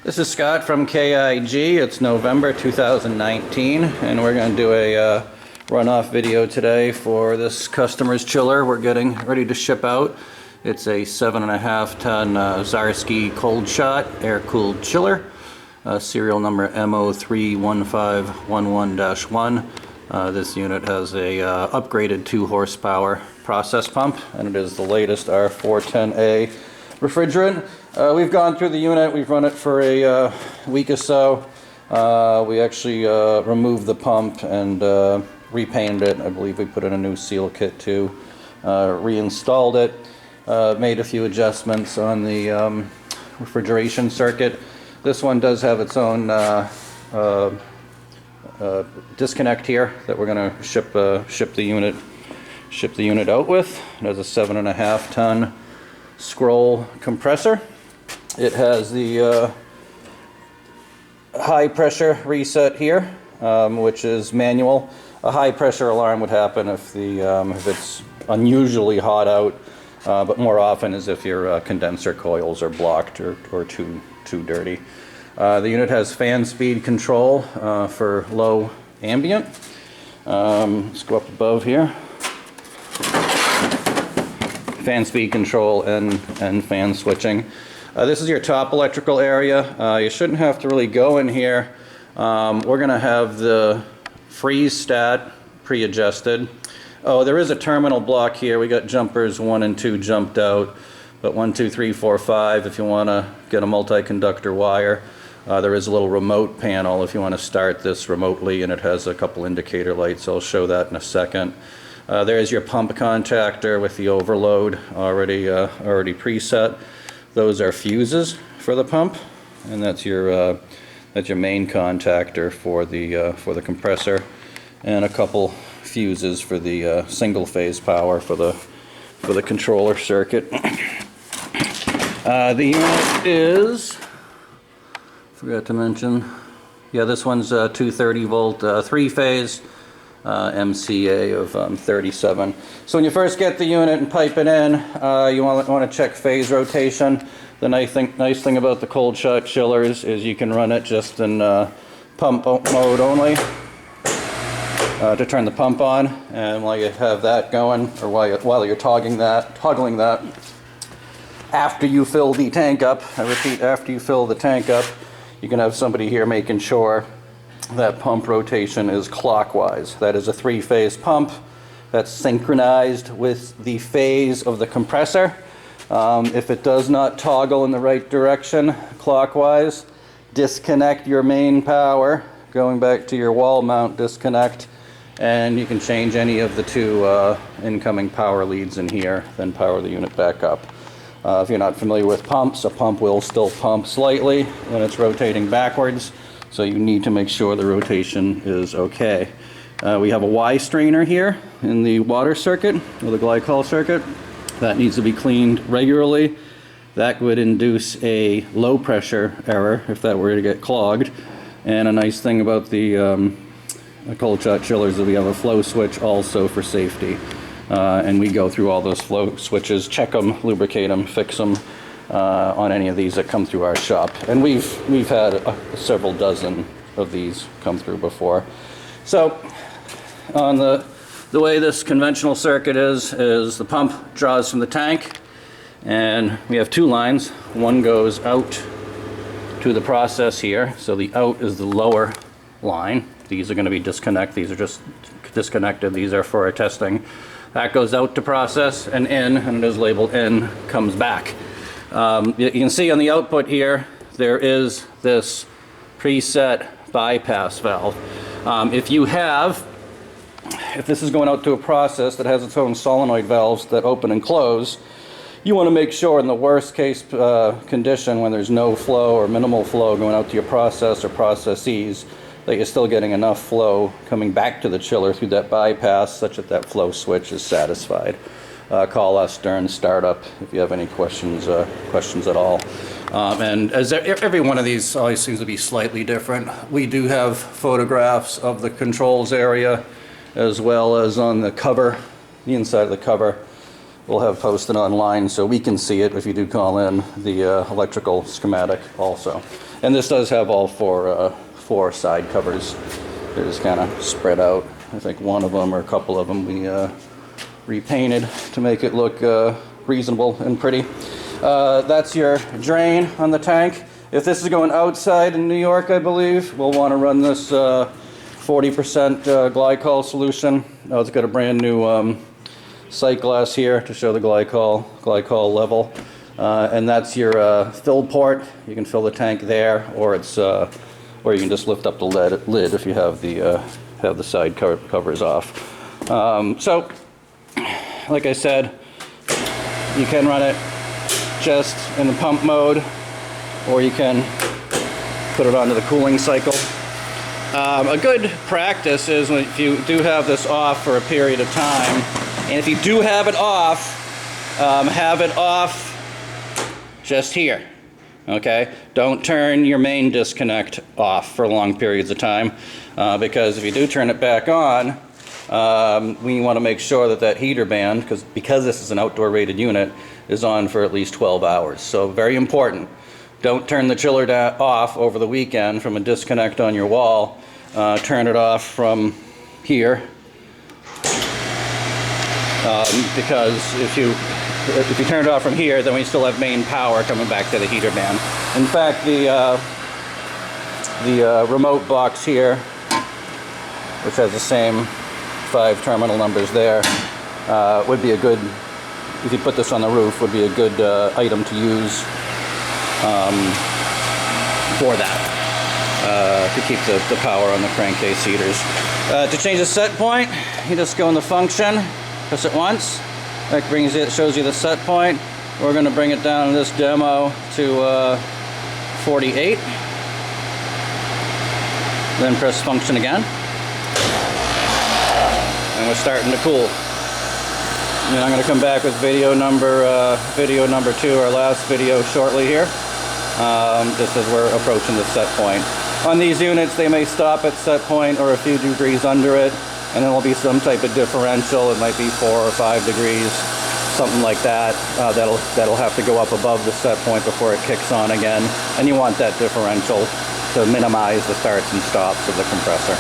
This is Scott from KIG. It's November 2019, and we're going to do a runoff video today for this customer's chiller we're getting ready to ship out. It's a 7.5 ton Zarsky Cold Shot air-cooled chiller, serial number MO31511-1. This unit has a upgraded 2 horsepower process pump, and it is the latest R410A refrigerant. We've gone through the unit, we've run it for a week or so. We actually removed the pump and repainted it. I believe we put in a new seal kit too. Reinstalled it, made a few adjustments on the refrigeration circuit. This one does have its own disconnect here that we're going to ship the unit out with. It has a 7.5 ton scroll compressor. It has the high pressure reset here, which is manual. A high pressure alarm would happen if it's unusually hot out, but more often is if your condenser coils are blocked or too dirty. The unit has fan speed control for low ambient. Let's go up above here. Fan speed control and fan switching. This is your top electrical area. You shouldn't have to really go in here. We're going to have the freeze stat pre-adjusted. Oh, there is a terminal block here. We got jumpers 1 and 2 jumped out, but 1, 2, 3, 4, 5 if you want to get a multi-conductor wire. There is a little remote panel if you want to start this remotely, and it has a couple indicator lights. I'll show that in a second. There's your pump contactor with the overload already preset. Those are fuses for the pump, and that's your main contactor for the compressor, and a couple fuses for the single phase power for the controller circuit. The unit is, forgot to mention, yeah, this one's 230 volt 3-phase. MCA of 37. So when you first get the unit and pipe it in, you want to check phase rotation. The nice thing about the Cold Shot chillers is you can run it just in pump mode only to turn the pump on, and while you have that going, or while you're toggling that, after you fill the tank up, I repeat, after you fill the tank up, you can have somebody here making sure that pump rotation is clockwise. That is a 3-phase pump that's synchronized with the phase of the compressor. If it does not toggle in the right direction clockwise, disconnect your main power, going back to your wall mount disconnect, and you can change any of the 2 incoming power leads in here, then power the unit back up. If you're not familiar with pumps, a pump will still pump slightly when it's rotating backwards. So you need to make sure the rotation is okay. We have a Y strainer here in the water circuit, or the glycol circuit. That needs to be cleaned regularly. That would induce a low pressure error if that were to get clogged. And a nice thing about the Cold Shot chillers is we have a flow switch also for safety. And we go through all those flow switches, check them, lubricate them, fix them. On any of these that come through our shop, and we've had several dozen of these come through before. So on the way this conventional circuit is the pump draws from the tank, and we have 2 lines. One goes out to the process here, so the out is the lower line. These are going to be disconnected. These are just disconnected. These are for our testing. That goes out to process, and in, and it is labeled in, comes back. You can see on the output here, there is this preset bypass valve. If this is going out to a process that has its own solenoid valves that open and close, you want to make sure in the worst case condition, when there's no flow or minimal flow going out to your process or processes, that you're still getting enough flow coming back to the chiller through that bypass such that that flow switch is satisfied. Call us during startup if you have any questions at all. And as every one of these always seems to be slightly different. We do have photographs of the controls area as well as on the cover, the inside of the cover. we'll have posted online so we can see it if you do call in the electrical schematic also. And this does have all four side covers. They're just kind of spread out. I think one of them or a couple of them we repainted to make it look reasonable and pretty. That's your drain on the tank. If this is going outside in New York, I believe, we'll want to run this 40% glycol solution. Now it's got a brand new sight glass here to show the glycol level. And that's your fill port. You can fill the tank there, or or you can just lift up the lid if you have the side covers off. So, like I said, you can run it just in the pump mode, or you can put it onto the cooling cycle. A good practice is if you do have this off for a period of time, and if you do have it off just here. Okay, don't turn your main disconnect off for long periods of time, because if you do turn it back on, we want to make sure that that heater band, because this is an outdoor rated unit, is on for at least 12 hours. So very important. Don't turn the chiller off over the weekend from a disconnect on your wall. Turn it off from here, because if you turn it off from here, then we still have main power coming back to the heater band. In fact, the remote box here, which has the same 5 terminal numbers there, would be a good, if you put this on the roof, would be a good item to use for that, to keep the power on the crankcase heaters. To change the set point, you just go in the function, press it once. That shows you the set point. We're going to bring it down in this demo to 48. Then press function again. And we're starting to cool. And I'm going to come back with video number 2, our last video, shortly here. Just as we're approaching the set point. On these units, they may stop at set point or a few degrees under it. And then there'll be some type of differential. It might be 4 or 5 degrees, something like that. That'll have to go up above the set point before it kicks on again. And you want that differential to minimize the starts and stops of the compressor.